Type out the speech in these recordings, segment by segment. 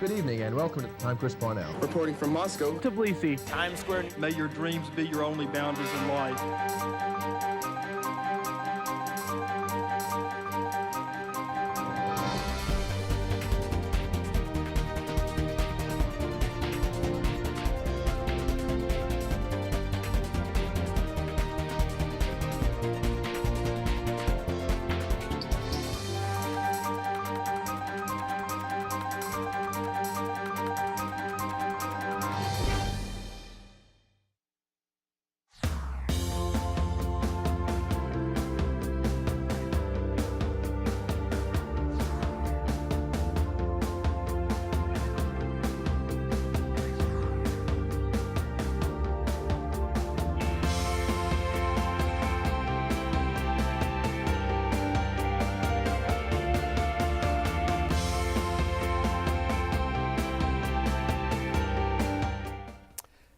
Good evening and welcome to I'm Chris Parnell. Reporting from Moscow. Tbilisi. Times Square. May your dreams be your only boundaries in life.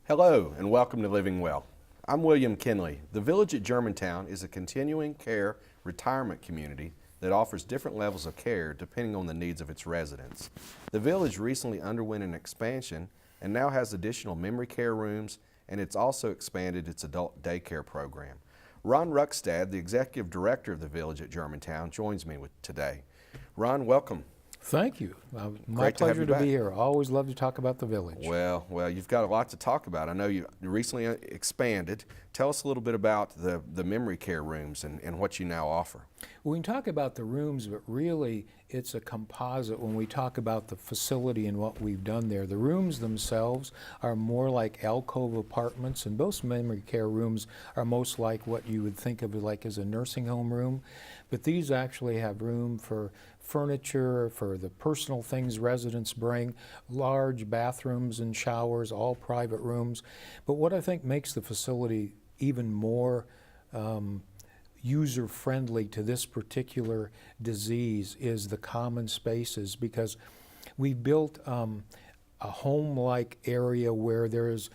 Hello and welcome to Living Well. I'm William Kinley. The Village at Germantown is a continuing care retirement community that offers different levels of care depending on the needs of its residents. The Village recently underwent an expansion and now has additional memory care rooms, and it's also expanded its adult daycare program. Ron Ruckstad, the Executive Director of the Village at Germantown, joins me today. Ron, welcome. Thank you. My pleasure to be here. I always love to talk about the Village. Well, you've got a lot to talk about. I know you recently expanded. Tell us a little bit about the memory care rooms and what you now offer. We can talk about the rooms, but really it's a composite when we talk about the facility and what we've done there. The rooms themselves are more like alcove apartments, and most memory care rooms are most like what you would think of like as a nursing home room. But these actually have room for furniture, for the personal things residents bring, large bathrooms and showers, all private rooms. But what I think makes the facility even more user-friendly to this particular disease is the common spaces, because we built a home-like area where there's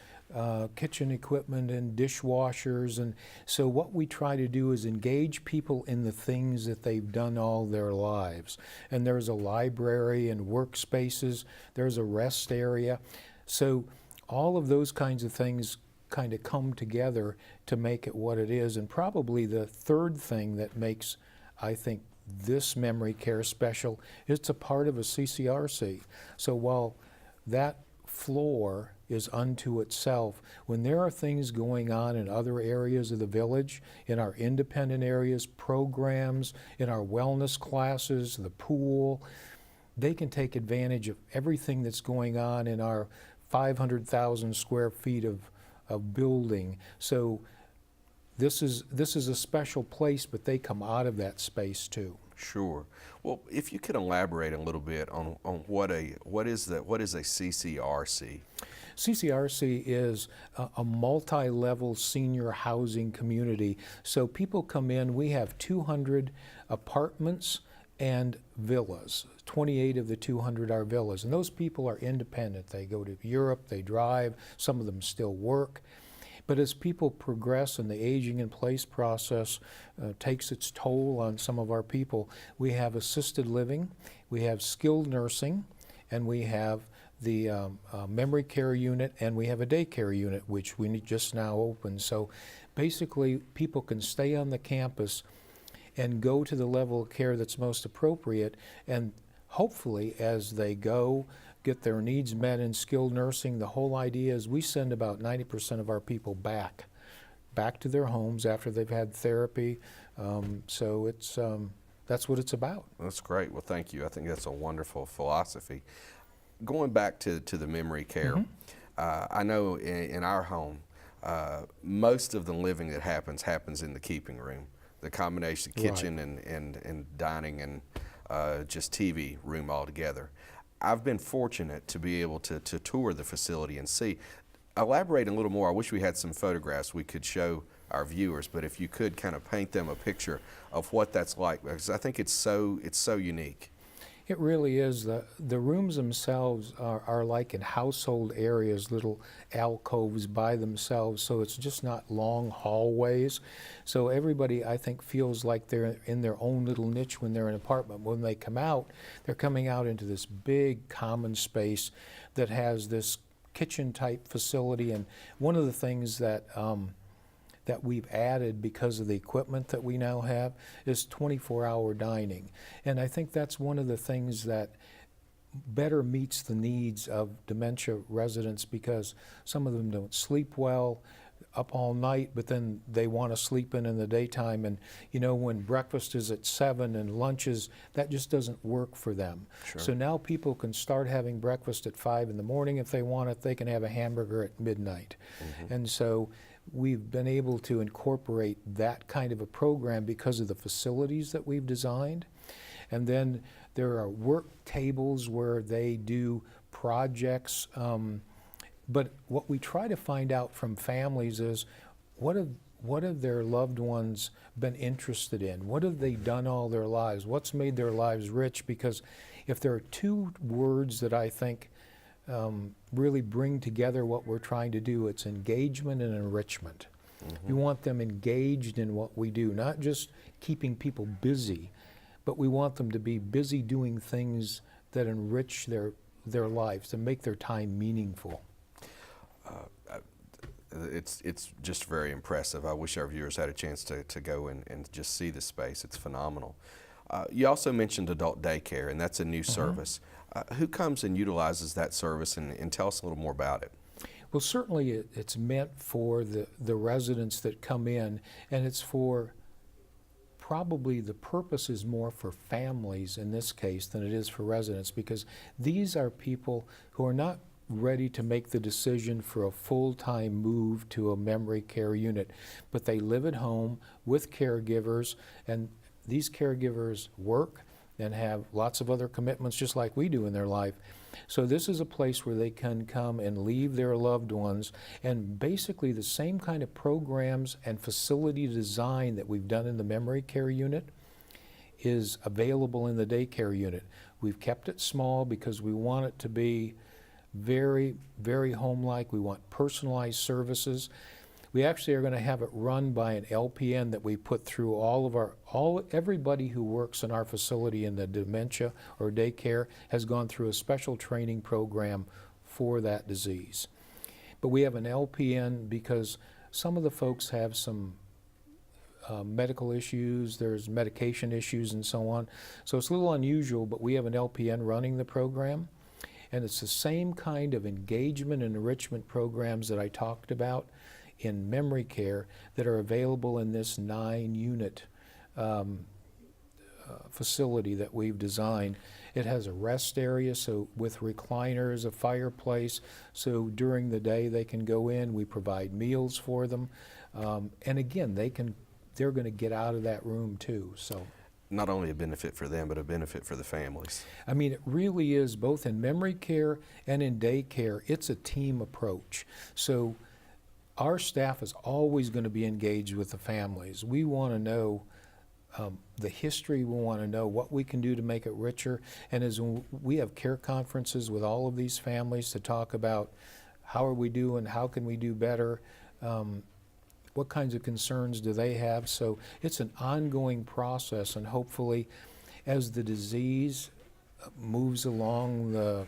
kitchen equipment and dishwashers, and so what we try to do is engage people in the things that they've done all their lives. And there's a library and workspaces, there's a rest area. So all of those kinds of things kind of come together to make it what it is. And probably the third thing that makes, I think, this memory care special, it's a part of a CCRC. So while that floor is unto itself, when there are things going on in other areas of the village, in our independent areas, programs, in our wellness classes, the pool, they can take advantage of everything that's going on in our 500,000 square feet of building. So this is a special place, but they come out of that space too. Sure. Well, if you could elaborate a little bit on what is a CCRC? CCRC is a multi-level senior housing community. So people come in, we have 200 apartments and villas. 28 of the 200 are villas, and those people are independent. They go to Europe, they drive, some of them still work. But as people progress and the aging in place process takes its toll on some of our people, we have assisted living, we have skilled nursing, and we have the memory care unit, and we have a daycare unit, which we just now opened. So basically people can stay on the campus and go to the level of care that's most appropriate, and hopefully as they go, get their needs met in skilled nursing. The whole idea is we send about 90% of our people back to their homes after they've had therapy. So it's that's what it's about. That's great. Well, thank you. I think that's a wonderful philosophy. Going back to the memory care, I know in our home, most of the living that happens in the keeping room. The combination of kitchen and dining and just TV room altogether. I've been fortunate to be able to tour the facility and see. Elaborate a little more. I wish we had some photographs we could show our viewers, but if you could kind of paint them a picture of what that's like, because I think it's so unique. It really is. The rooms themselves are like in household areas, little alcoves by themselves, so it's just not long hallways. So everybody, I think, feels like they're in their own little niche when they're in an apartment. When they come out, they're coming out into this big common space that has this kitchen-type facility. And one of the things that that we've added because of the equipment that we now have is 24-hour dining. And I think that's one of the things that better meets the needs of dementia residents, because some of them don't sleep well, up all night, but then they want to sleep in the daytime. And you know, when breakfast is at 7 and lunch is, that just doesn't work for them. Sure. So now people can start having breakfast at 5 in the morning if they want it. They can have a hamburger at midnight. And so we've been able to incorporate that kind of a program because of the facilities that we've designed. And then there are work tables where they do projects. But what we try to find out from families is what have their loved ones been interested in? What have they done all their lives? What's made their lives rich? Because if there are two words that I think really bring together what we're trying to do, it's engagement and enrichment. We want them engaged in what we do, not just keeping people busy, but we want them to be busy doing things that enrich their lives, to make their time meaningful. It's just very impressive. I wish our viewers had a chance to go and just see the space. It's phenomenal. You also mentioned adult daycare, and that's a new service. Who comes and utilizes that service, and tell us a little more about it? Well, certainly it's meant for the residents that come in, and it's for, probably the purpose is more for families in this case than it is for residents, because these are people who are not ready to make the decision for a full-time move to a memory care unit, but they live at home with caregivers, and these caregivers work and have lots of other commitments just like we do in their life. So this is a place where they can come and leave their loved ones, and basically the same kind of programs and facility design that we've done in the memory care unit is available in the daycare unit. We've kept it small because we want it to be very, very home-like. We want personalized services. We actually are going to have it run by an LPN that we put through everybody who works in our facility in the dementia or daycare has gone through a special training program for that disease. But we have an LPN because some of the folks have some medical issues, there's medication issues and so on. So it's a little unusual, but we have an LPN running the program. And it's the same kind of engagement and enrichment programs that I talked about in memory care that are available in this 9-unit facility that we've designed. It has a rest area, so with recliners, a fireplace, so during the day they can go in. We provide meals for them, and again, they're going to get out of that room too. So Not only a benefit for them, but a benefit for the families. I mean, it really is, both in memory care and in daycare, it's a team approach. So our staff is always going to be engaged with the families. We want to know the history, we want to know what we can do to make it richer. And as we have care conferences with all of these families to talk about how are we doing, how can we do better, what kinds of concerns do they have. So it's an ongoing process, and hopefully as the disease moves along the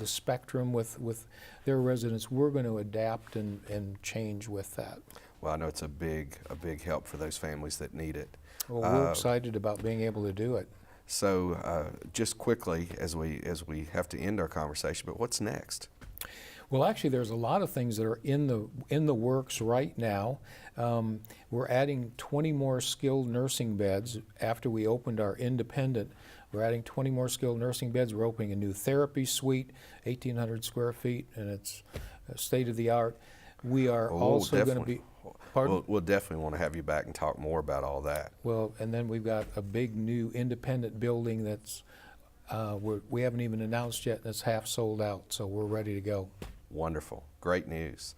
spectrum with their residents, we're going to adapt and change with that. Well, I know it's a big help for those families that need it. Well, we're excited about being able to do it. So just quickly, as we have to end our conversation, but what's next? Well, actually, there's a lot of things that are in the works right now. We're adding 20 more skilled nursing beds after we opened our independent. We're adding 20 more skilled nursing beds. We're opening a new therapy suite, 1,800 square feet, and it's state of the art. We are also going to be. Pardon? We'll definitely want to have you back and talk more about all that. Well, and then we've got a big new independent building that's we haven't even announced yet, and it's half sold out, so we're ready to go. Wonderful. Great news.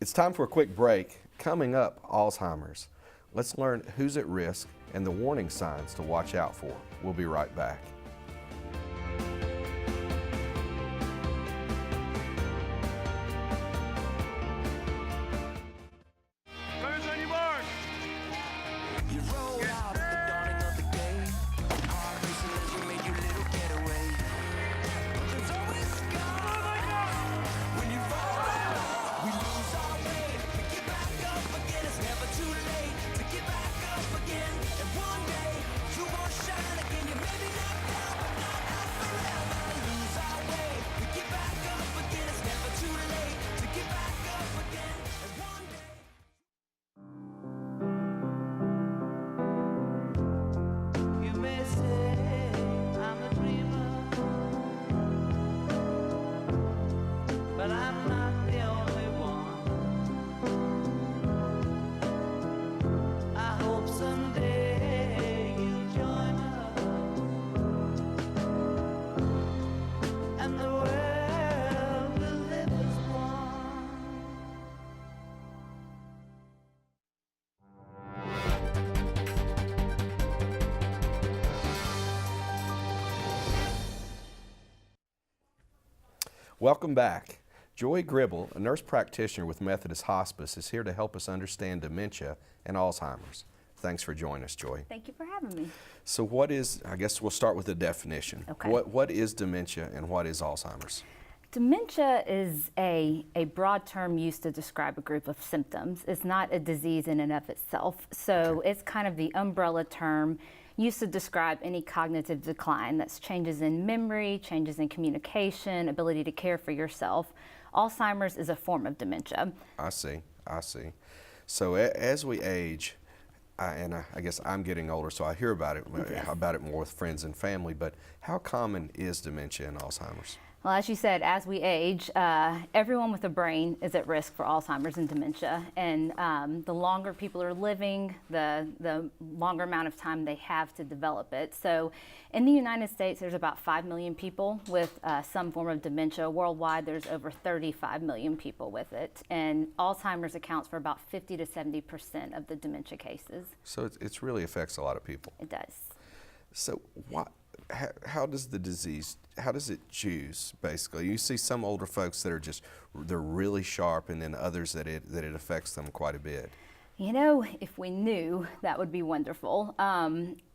It's time for a quick break. Coming up, Alzheimer's. Let's learn who's at risk and the warning signs to watch out for. We'll be right back. Welcome back. Joy Gribble, a nurse practitioner with Methodist Hospice, is here to help us understand dementia and Alzheimer's. Thanks for joining us, Joy. Thank you for having me. So what is, I guess we'll start with the definition. Okay. What is dementia and what is Alzheimer's? Dementia is a broad term used to describe a group of symptoms. It's not a disease in and of itself. So it's kind of the umbrella term used to describe any cognitive decline. That's changes in memory, changes in communication, ability to care for yourself. Alzheimer's is a form of dementia. I see. So as we age, and I guess I'm getting older, so I hear about it more with friends and family, but how common is dementia and Alzheimer's? Well, as you said, as we age, everyone with a brain is at risk for Alzheimer's and dementia. And the longer people are living, the longer amount of time they have to develop it. So in the United States, there's about 5 million people with some form of dementia. Worldwide, there's over 35 million people with it. And Alzheimer's accounts for about 50 to 70% of the dementia cases. So it really affects a lot of people. It does. So how does the disease, how does it choose, basically? You see some older folks that are they're really sharp, and then others that it affects them quite a bit. You know, if we knew, that would be wonderful.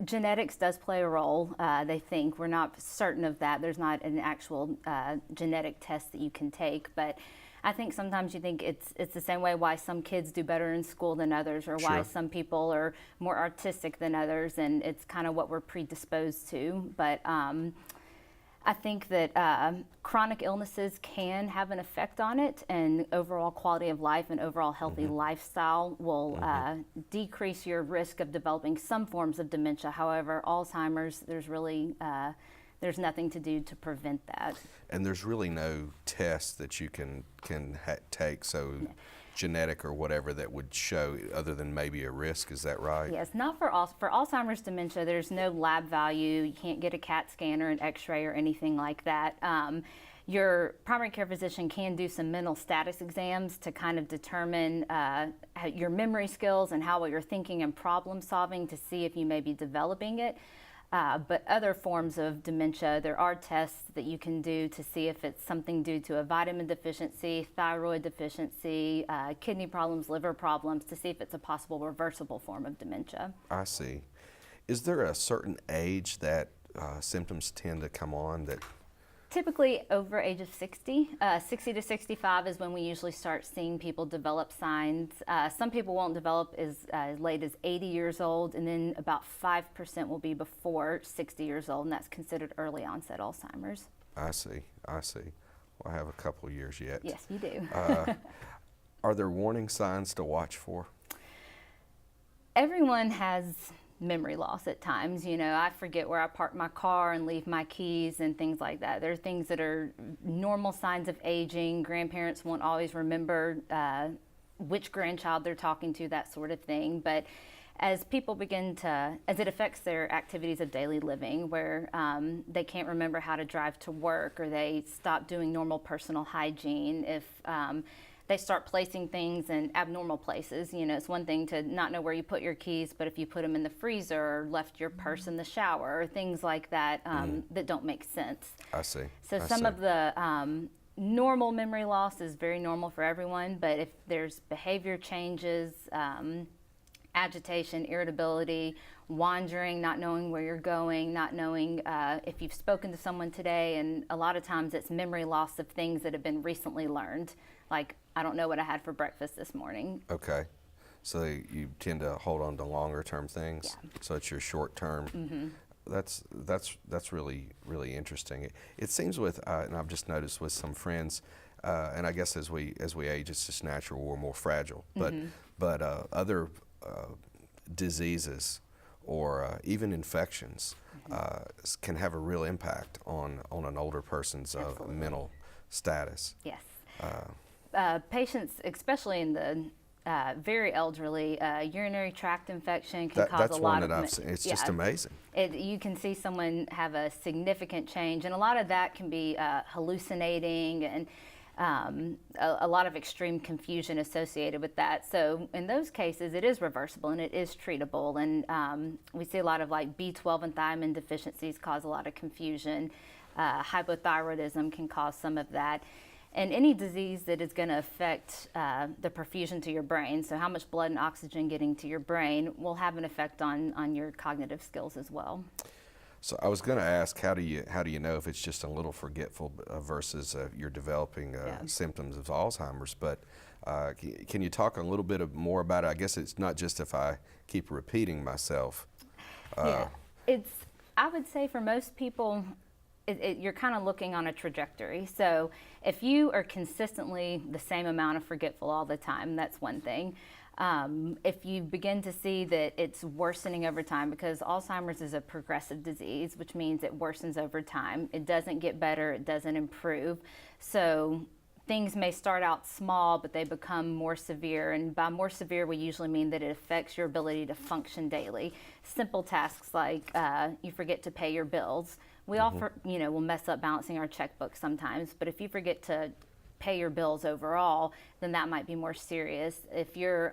Genetics does play a role, they think. We're not certain of that. There's not an actual genetic test that you can take, but I think sometimes you think it's the same way why some kids do better in school than others, or why some people are more artistic than others, and it's kind of what we're predisposed to. But I think that chronic illnesses can have an effect on it, and overall quality of life and overall healthy lifestyle will decrease your risk of developing some forms of dementia. However, Alzheimer's, there's nothing to do to prevent that. And there's really no test that you can take, so genetic or whatever, that would show other than maybe a risk. Is that right? Yes, not for Alzheimer's dementia. There's no lab value. You can't get a CAT scan or an X-ray or anything like that. Your primary care physician can do some mental status exams to kind of determine your memory skills and how well you're thinking and problem solving to see if you may be developing it. But other forms of dementia, there are tests that you can do to see if it's something due to a vitamin deficiency, thyroid deficiency, kidney problems, liver problems, to see if it's a possible reversible form of dementia. I see. Is there a certain age that symptoms tend to come on that? Typically over age of 60. 60 to 65 is when we usually start seeing people develop signs. Some people won't develop as late as 80 years old, and then about 5% will be before 60 years old, and that's considered early onset Alzheimer's. I see. Well, I have a couple of years yet. Yes, you do. Are there warning signs to watch for? Everyone has memory loss at times. You know, I forget where I park my car and leave my keys and things like that. There are things that are normal signs of aging. Grandparents won't always remember which grandchild they're talking to, that sort of thing. But as people begin as it affects their activities of daily living, where they can't remember how to drive to work, or they stop doing normal personal hygiene, if they start placing things in abnormal places. You know, it's one thing to not know where you put your keys, but if you put them in the freezer or left your purse in the shower, or things like that that don't make sense. I see. So some of the normal memory loss is very normal for everyone, but if there's behavior changes, agitation, irritability, wandering, not knowing where you're going, not knowing if you've spoken to someone today, and a lot of times it's memory loss of things that have been recently learned, like, I don't know what I had for breakfast this morning. Okay. So you tend to hold on to longer term things. Yeah. So it's your short term. That's really interesting. It seems with and I've just noticed with some friends, and I guess as we age, it's just natural, we're more fragile. But other diseases or even infections can have a real impact on an older person's mental status. Yes. Patients, especially in the very elderly, urinary tract infection can cause a lot of... That's one that I've seen. It's just amazing. You can see someone have a significant change, and a lot of that can be hallucinating and a lot of extreme confusion associated with that. So in those cases, it is reversible and it is treatable. And we see a lot of like B12 and thiamine deficiencies cause a lot of confusion. Hypothyroidism can cause some of that. And any disease that is going to affect the perfusion to your brain, so how much blood and oxygen getting to your brain, will have an effect on your cognitive skills as well. So I was going to ask, how do you know if it's just a little forgetful versus you're developing symptoms of Alzheimer's? But can you talk a little bit more about it? I guess it's not just if I keep repeating myself. Yeah, I would say for most people, you're kind of looking on a trajectory. So if you are consistently the same amount of forgetful all the time, that's one thing. If you begin to see that it's worsening over time, because Alzheimer's is a progressive disease, which means it worsens over time. It doesn't get better, it doesn't improve. So things may start out small, but they become more severe. And by more severe, we usually mean that it affects your ability to function daily. Simple tasks like you forget to pay your bills. We all, will mess up balancing our checkbook sometimes, but if you forget to pay your bills overall, then that might be more serious. If you're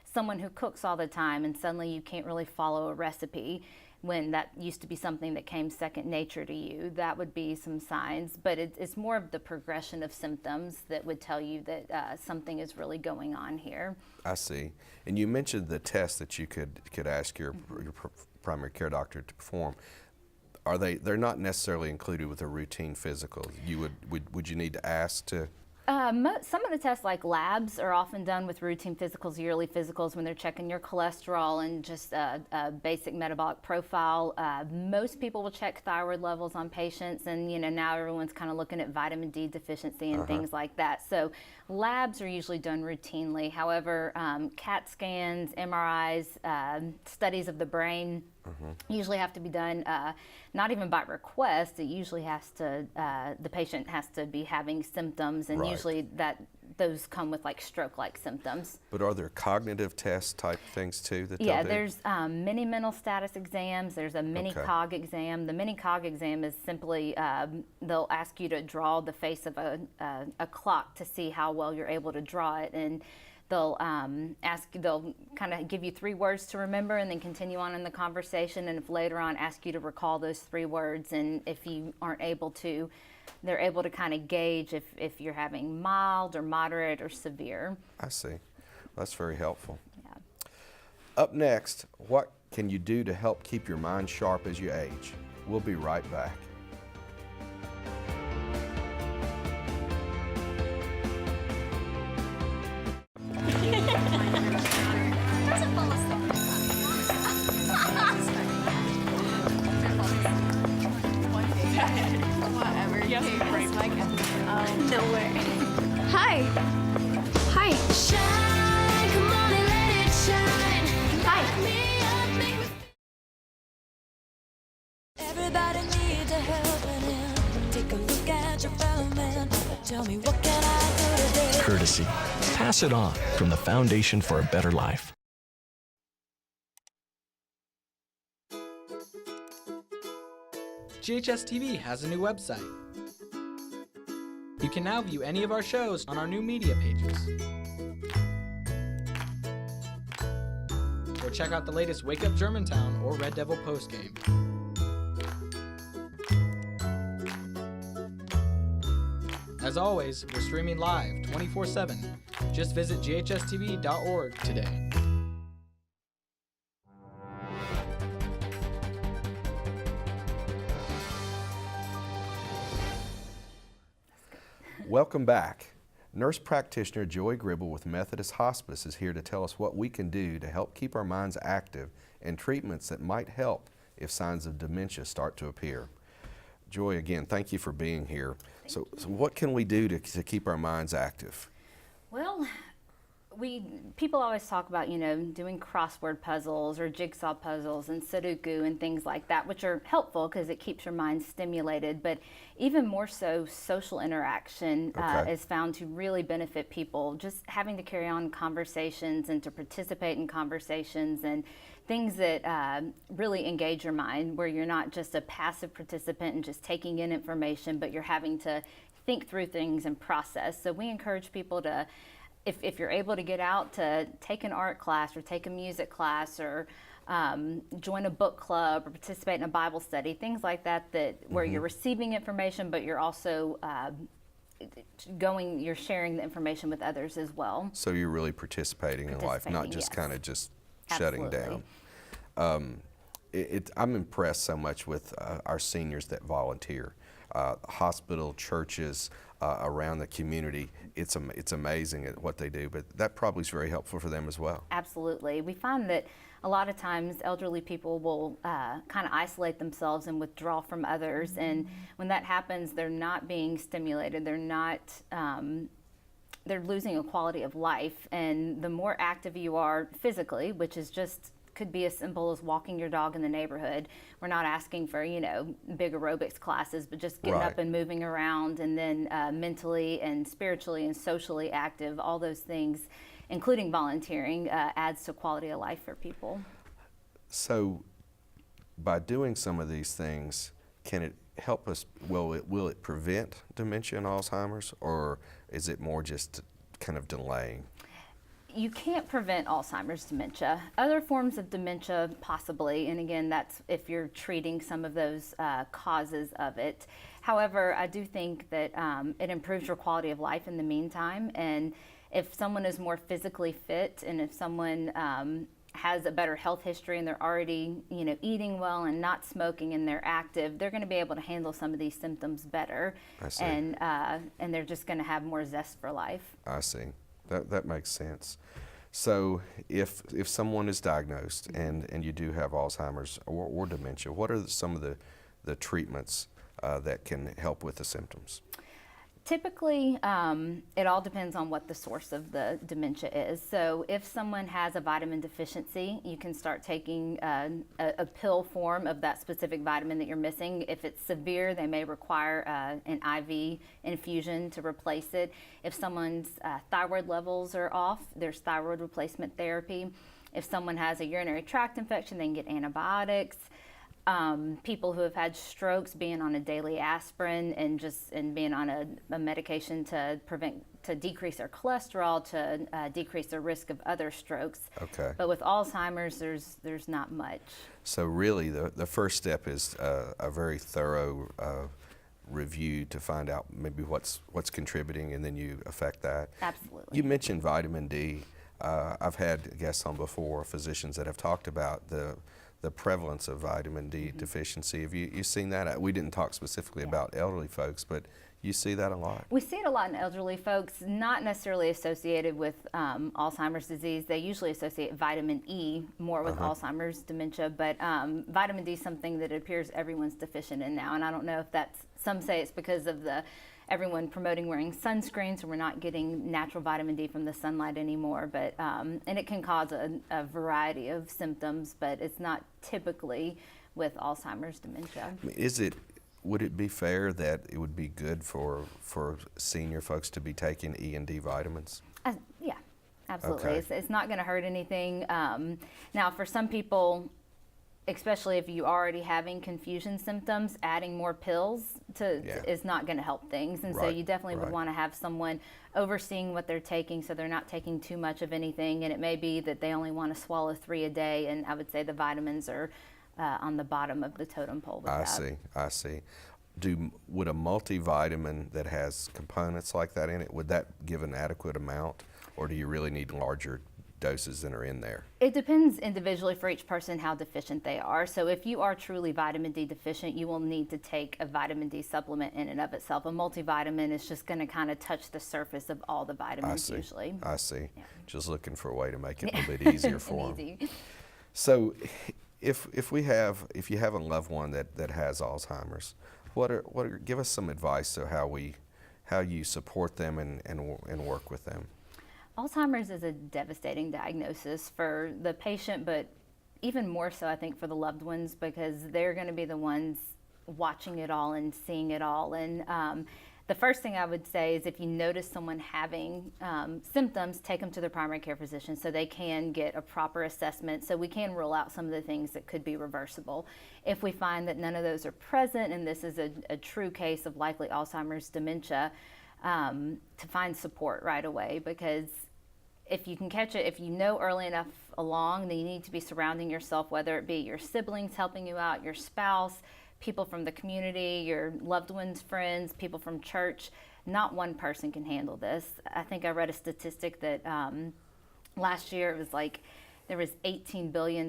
someone who cooks all the time and suddenly you can't really follow a recipe when that used to be something that came second nature to you, that would be some signs. But it's more of the progression of symptoms that would tell you that something is really going on here. I see. And you mentioned the test that you could ask your primary care doctor to perform. They're not necessarily included with a routine physical. Would you need to ask to? Some of the tests, like labs, are often done with routine physicals, yearly physicals, when they're checking your cholesterol and just a basic metabolic profile. Most people will check thyroid levels on patients, and now everyone's kind of looking at vitamin D deficiency and things like that. So labs are usually done routinely. However, CAT scans, MRIs, studies of the brain usually have to be done, not even by request. It usually has to, the patient has to be having symptoms, and usually those come with like stroke-like symptoms. But are there cognitive test type things too that Yeah, they'll do? there's mini mental status exams. There's a mini cog exam. The mini cog exam is simply, they'll ask you to draw the face of a clock to see how well you're able to draw it, and they'll they'll kind of give you 3 words to remember and then continue on in the conversation, and if later on ask you to recall those 3 words, and if you aren't able to, they're able to kind of gauge if you're having mild or moderate or severe. I see. That's very helpful. Yeah. Up next, what can you do to help keep your mind sharp as you age? We'll be right back. No way. Hi. Hi. Shine, come on and let it shine. Hi. Everybody needs a helping hand. Take a look at your fellow man. Tell me, what can I do today? Courtesy. Pass it on from the Foundation for a Better Life. GHS-TV has a new website. You can now view any of our shows on our new media pages. Or check out the latest Wake Up Germantown or Red Devil postgame. As always, we're streaming live 24/7. Just visit ghstv.org today. Welcome back. Nurse practitioner Joy Gribble with Methodist Hospice is here to tell us what we can do to help keep our minds active and treatments that might help if signs of dementia start to appear. Joy, again, thank you for being here. So what can we do to keep our minds active? Well, people always talk about, doing crossword puzzles or jigsaw puzzles and Sudoku and things like that, which are helpful because it keeps your mind stimulated. But even more so, social interaction is found to really benefit people. Just having to carry on conversations and to participate in conversations and things that really engage your mind, where you're not just a passive participant and just taking in information, but you're having to think through things and process. So we encourage people to, if you're able to get out, to take an art class or take a music class or join a book club or participate in a Bible study, things like that, where you're receiving information, but you're also you're sharing the information with others as well. So you're really participating in life, not just yes. kind of just shutting Absolutely. down. I'm impressed so much with our seniors that volunteer. Hospital, churches, around the community. It's amazing at what they do, but that probably is very helpful for them as well. Absolutely. We find that a lot of times elderly people will kind of isolate themselves and withdraw from others, and when that happens, they're not being stimulated. They're not. They're losing a quality of life, and the more active you are physically, which is just could be as simple as walking your dog in the neighborhood. We're not asking for, big aerobics classes, but just getting up and moving around, and then mentally and spiritually and socially active, all those things, including volunteering, adds to quality of life for people. So by doing some of these things, can it help us, will it prevent dementia and Alzheimer's, or is it more just kind of delaying? You can't prevent Alzheimer's dementia. Other forms of dementia, possibly, and again, that's if you're treating some of those causes of it. However, I do think that it improves your quality of life in the meantime, and if someone is more physically fit, and if someone has a better health history and they're already, eating well and not smoking and they're active, they're going to be able to handle some of these symptoms better. I see. And they're just going to have more zest for life. I see. That makes sense. So if someone is diagnosed and you do have Alzheimer's or dementia, what are some of the treatments that can help with the symptoms? Typically, it all depends on what the source of the dementia is. So if someone has a vitamin deficiency, you can start taking a pill form of that specific vitamin that you're missing. If it's severe, they may require an IV infusion to replace it. If someone's thyroid levels are off, there's thyroid replacement therapy. If someone has a urinary tract infection, they can get antibiotics. People who have had strokes, being on a daily aspirin and being on a medication to decrease their cholesterol, to decrease the risk of other strokes. Okay. But with Alzheimer's, there's not much. So really, the first step is a very thorough review to find out maybe what's contributing, and then you affect that. Absolutely. You mentioned vitamin D. I've had guests on before, physicians that have talked about the prevalence of vitamin D deficiency. Have you seen that? We didn't talk specifically about elderly folks, but you see that a lot. We see it a lot in elderly folks, not necessarily associated with Alzheimer's disease. They usually associate vitamin E more with Alzheimer's dementia, but vitamin D is something that it appears everyone's deficient in now, and I don't know if some say it's because of everyone promoting wearing sunscreen, so we're not getting natural vitamin D from the sunlight anymore. But and it can cause a variety of symptoms, but it's not typically with Alzheimer's dementia. Would it be fair that it would be good for senior folks to be taking E and D vitamins? Yeah, absolutely. Okay. It's not going to hurt anything. Now, for some people, especially if you already having confusion symptoms, adding more pills is not going to help things. And so you definitely would want to have someone overseeing what they're taking, so they're not taking too much of anything. And it may be that they only want to swallow 3 a day, and I would say the vitamins are on the bottom of the totem pole with that. I see. Would a multivitamin that has components like that in it, would that give an adequate amount, or do you really need larger doses than are in there? It depends individually for each person how deficient they are. So if you are truly vitamin D deficient, you will need to take a vitamin D supplement in and of itself. A multivitamin is just going to kind of touch the surface of all the vitamins usually. I see. Yeah. Just looking for a way to make it a little bit easier for them. Easy. So if you have a loved one that has Alzheimer's, give us some advice to how you support them and work with them. Alzheimer's is a devastating diagnosis for the patient, but even more so, I think, for the loved ones, because they're going to be the ones watching it all and seeing it all. And the first thing I would say is if you notice someone having symptoms, take them to their primary care physician so they can get a proper assessment, so we can rule out some of the things that could be reversible. If we find that none of those are present and this is a true case of likely Alzheimer's dementia, to find support right away, because if you can catch it, if you know early enough along, then you need to be surrounding yourself, whether it be your siblings helping you out, your spouse, people from the community, your loved ones, friends, people from church. Not one person can handle this. I think I read a statistic that last year it was like there was $18 billion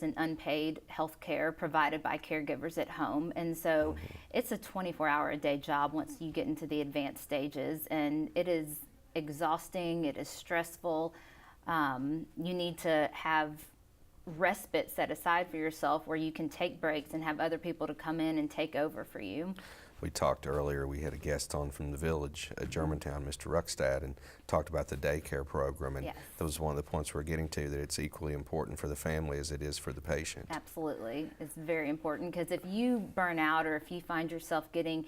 in unpaid health care provided by caregivers at home. And so it's a 24-hour-a-day job once you get into the advanced stages. And it is exhausting, it is stressful. You need to have respite set aside for yourself where you can take breaks and have other people to come in and take over for you. We talked earlier, we had a guest on from the village at Germantown, Mr. Ruckstad, and talked about the daycare program, and Yes. that was one of the points we're getting to, that it's equally important for the family as it is for the patient. Absolutely. It's very important because if you burn out or if you find yourself getting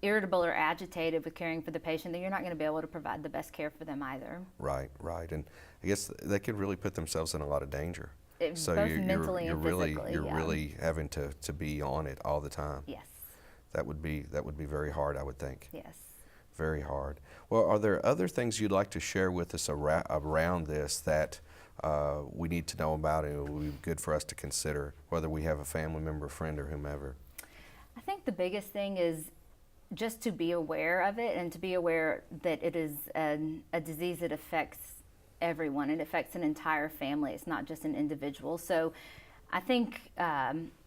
irritable or agitated with caring for the patient, then you're not going to be able to provide the best care for them either. Right, right, and I guess they could really put themselves in a lot of danger. Both mentally and physically. You're yeah. really having to be on it all the time. Yes. That would be very hard, I would think. Yes. Very hard. Well, are there other things you'd like to share with us around this that we need to know about and it would be good for us to consider, whether we have a family member, friend, or whomever? I think the biggest thing is just to be aware of it and to be aware that it is a disease that affects everyone. It affects an entire family. It's not just an individual. So I think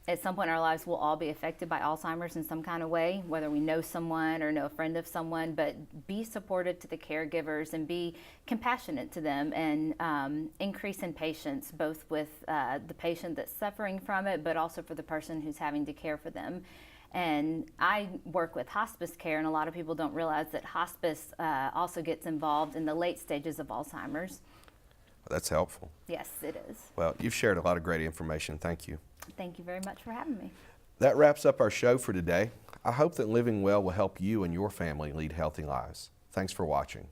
at some point in our lives we'll all be affected by Alzheimer's in some kind of way, whether we know someone or know a friend of someone, but be supportive to the caregivers and be compassionate to them and increase in patience, both with the patient that's suffering from it, but also for the person who's having to care for them. And I work with hospice care, and a lot of people don't realize that hospice also gets involved in the late stages of Alzheimer's. That's helpful. Yes, it is. Well, you've shared a lot of great information. Thank you. Thank you very much for having me. That wraps up our show for today. I hope that living well will help you and your family lead healthy lives. Thanks for watching.